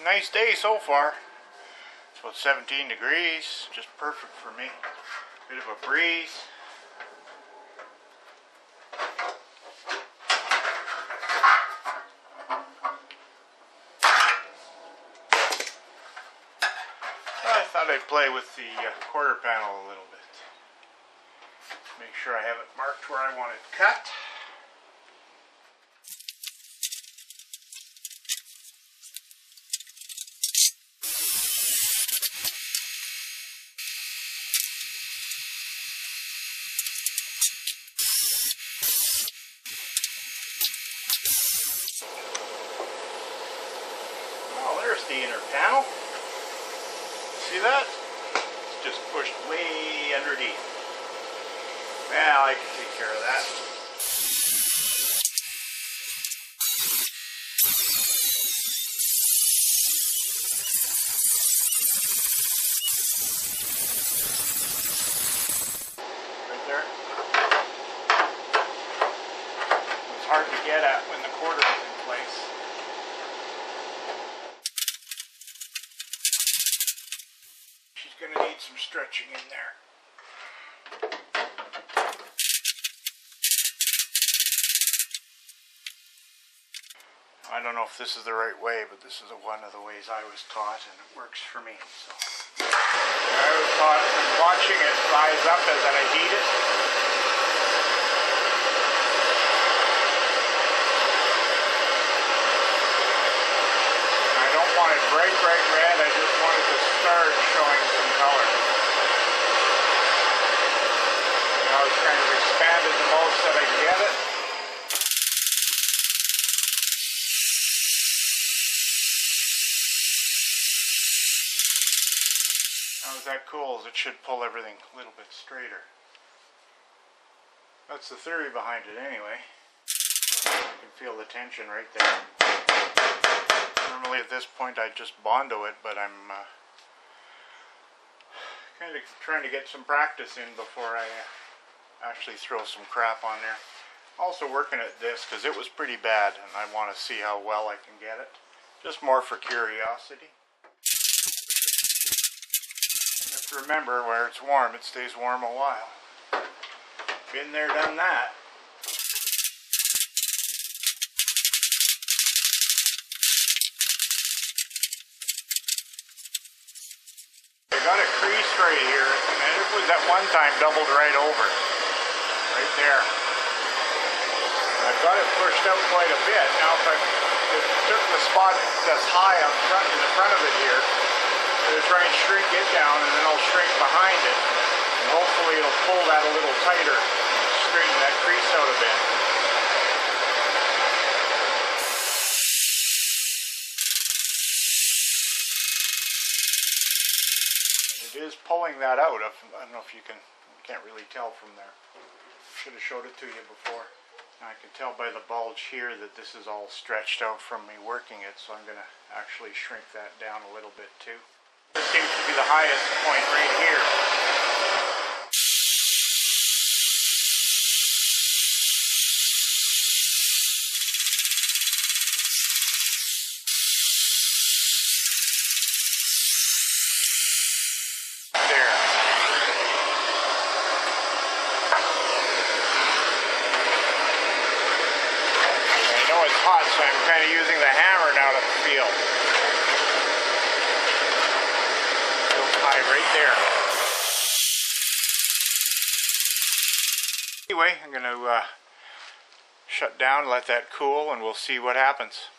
Nice day so far. It's about 17 degrees, just perfect for me. Bit of a breeze. I thought I'd play with the quarter panel a little bit. Make sure I have it marked where I want it cut. Oh, there's the inner panel. See that? It's just pushed way underneath. Well, I can take care of that. Right there. It's hard to get at when the quarter is in place. She's going to need some stretching in there. I don't know if this is the right way, but this is one of the ways I was taught, and it works for me. So I was taught from watching it rise up as I heat it. I don't want it bright red. I just want it to start showing some color. I was trying to expand it the most that I can get it. How's that cool? It should pull everything a little bit straighter. That's the theory behind it anyway. You can feel the tension right there. Normally at this point I just Bondo it, but I'm kind of trying to get some practice in before I actually throw some crap on there. Also working at this because it was pretty bad and I want to see how well I can get it. Just more for curiosity. Remember, where it's warm, it stays warm a while. Been there, done that. I got a crease right here, and it was at one time doubled right over. Right there. I've got it pushed out quite a bit. Now if I took the spot that's high up front, in the front of it here, I'll try and shrink it down, and then I'll shrink behind it, and hopefully it'll pull that a little tighter, straighten that crease out a bit. It is pulling that out. I don't know if you can't really tell from there. I should have showed it to you before. I can tell by the bulge here that this is all stretched out from me working it, so I'm going to actually shrink that down a little bit too. This seems to be the highest point right here. There. I know it's hot, so I'm kind of using the hammer now to feel. Right there. Anyway, I'm going to shut down, let that cool, and we'll see what happens.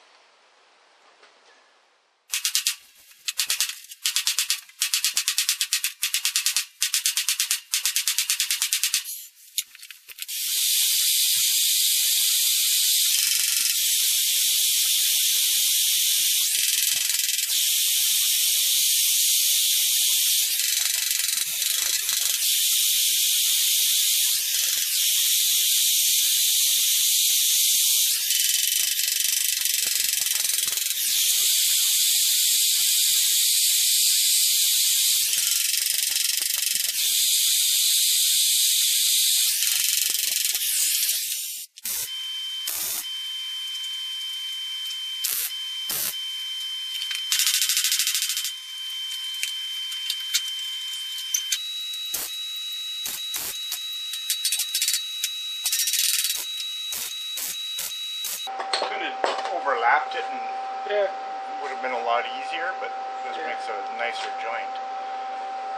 wrapped it, and Yeah. it would have been a lot easier, but this makes a nicer joint.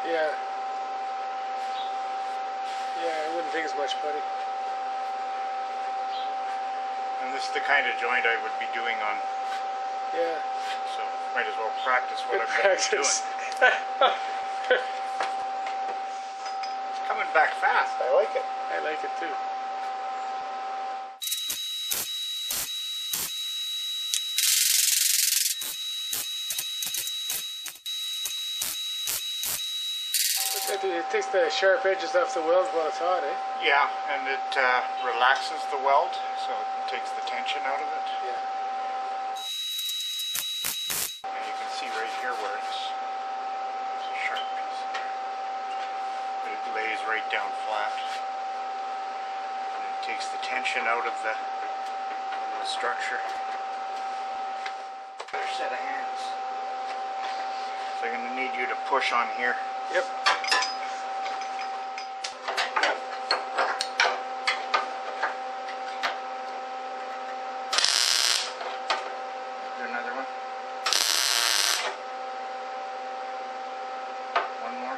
Yeah. Yeah, I wouldn't think as much putty. And this is the kind of joint I would be doing on, Yeah. so might as well practice what Good I'm practice. doing. It's coming back fast. I like it. I like it too. It takes the sharp edges off the weld while it's hot, eh? Yeah, and it relaxes the weld, so it takes the tension out of it. Yeah. And you can see right here where there's a sharp piece in there. But it lays right down flat. And it takes the tension out of the structure. Another set of hands. So I'm going to need you to push on here. Yep. Another one. One more.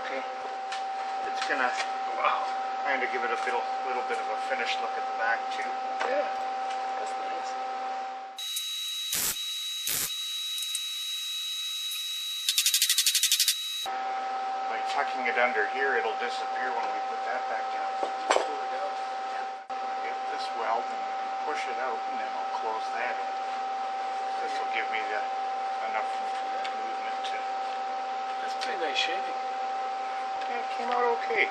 Okay. It's gonna kind of give it a little bit of a finished look at the back too. Yeah. That's nice. By tucking it under here, it'll disappear when we put that back down. Pull it out. Get this weld and we can push it out, and then I'll close that in. This will give me enough movement to. That's pretty nice shaving. Yeah, it came out okay.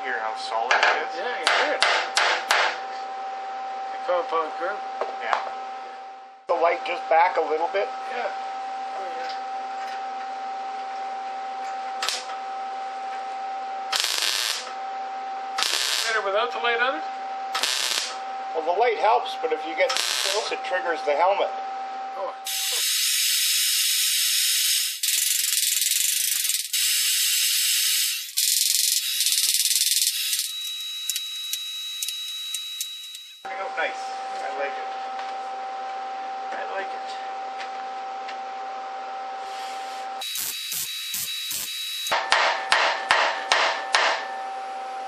Hear how solid it is? Yeah, you hear it. The compound curve. Yeah. The light just back a little bit. Yeah. Oh yeah. Better without the light on it? Well, the light helps, but if you get close, it triggers the helmet. Oh. Turning out nice. I like it. I like it.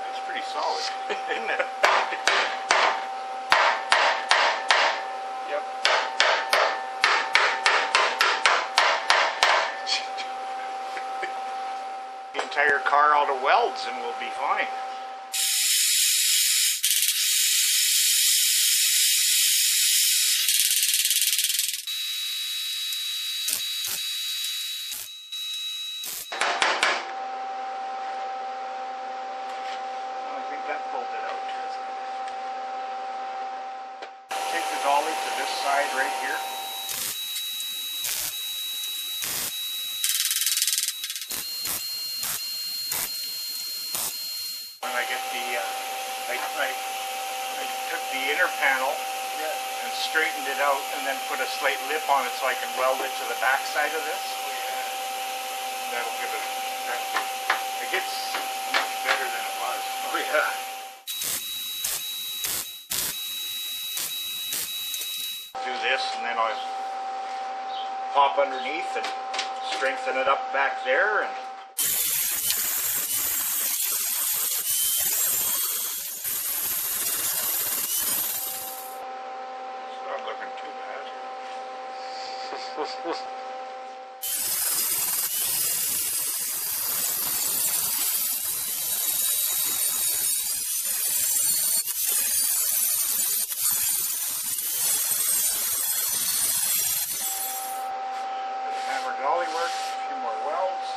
That's pretty solid, isn't it? Yep. The entire car out of welds and we'll be fine. I think that pulled it out. Take the dolly to this side right here. When I get the, I took the inner panel and straightened it out and then put a slight lip on it so I can weld it to the back side of this. That'll give it, it gets much better than it was. Oh yeah. Do this and then I'll pop underneath and strengthen it up back there, and it's not looking too bad. Hammer dolly work, a few more welds.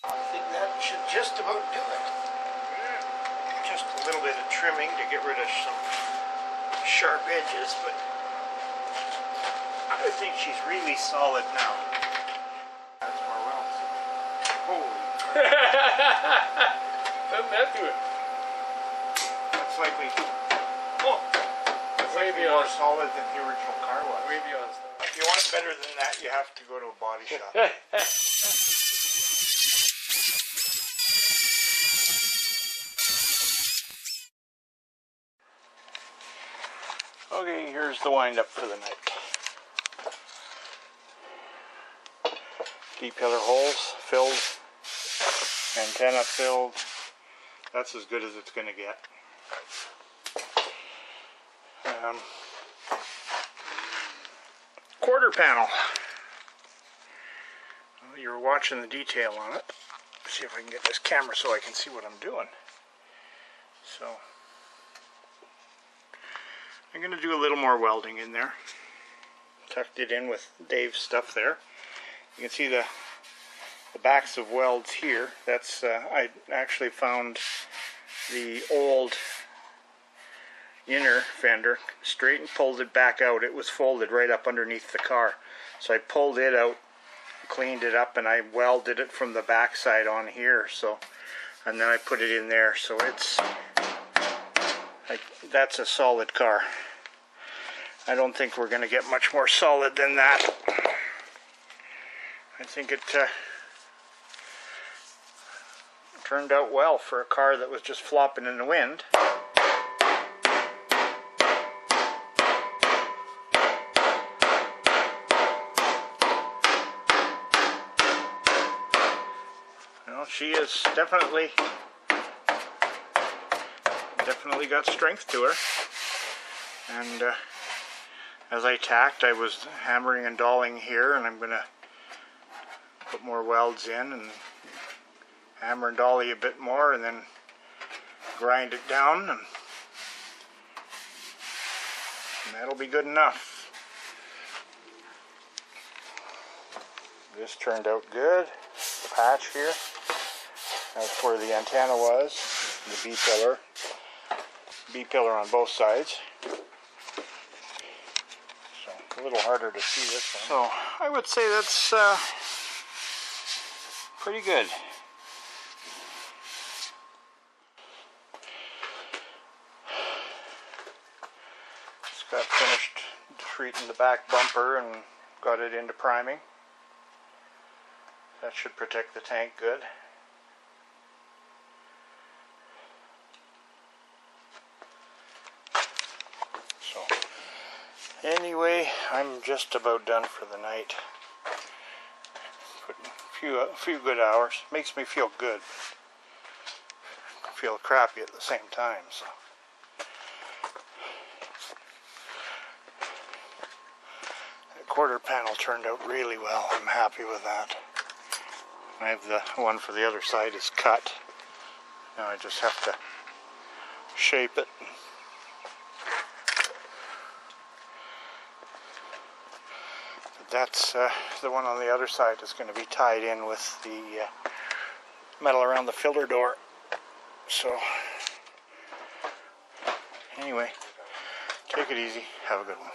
I think that should just about do it. Just a little bit of trimming to get rid of some sharp edges, but I think she's really solid now. That's Doesn't that do it? That's likely. Oh, that's likely more solid than the original car was. Way beyond stuff. If you want it better than that, you have to go to a body shop. Okay, here's the wind up for the night. D-pillar holes filled, antenna filled. That's as good as it's going to get. Quarter panel. Well, you're watching the detail on it. See if I can get this camera so I can see what I'm doing. So I'm going to do a little more welding in there. Tucked it in with Dave's stuff there. You can see the backs of welds here. That's I actually found the old inner fender, straight and pulled it back out. It was folded right up underneath the car. So I pulled it out, cleaned it up, and I welded it from the back side on here. So, and then I put it in there. So it's like, that's a solid car. I don't think we're going to get much more solid than that. I think it turned out well for a car that was just flopping in the wind. Well, she is definitely got strength to her. And as I tacked, I was hammering and dolling here, and I'm going to put more welds in and hammer and dolly a bit more, and then grind it down, and that'll be good enough. This turned out good. The patch here, that's where the antenna was, the B-pillar on both sides. So a little harder to see this one. So I would say that's pretty good. Just got finished treating the back bumper and got it into priming. That should protect the tank good. So anyway, I'm just about done for the night. Putting a few good hours. Makes me feel good. Feel crappy at the same time. So that quarter panel turned out really well. I'm happy with that. I have the one for the other side is cut. Now I just have to shape it. But that's the one on the other side is going to be tied in with the metal around the filter door. So anyway, take it easy. Have a good one.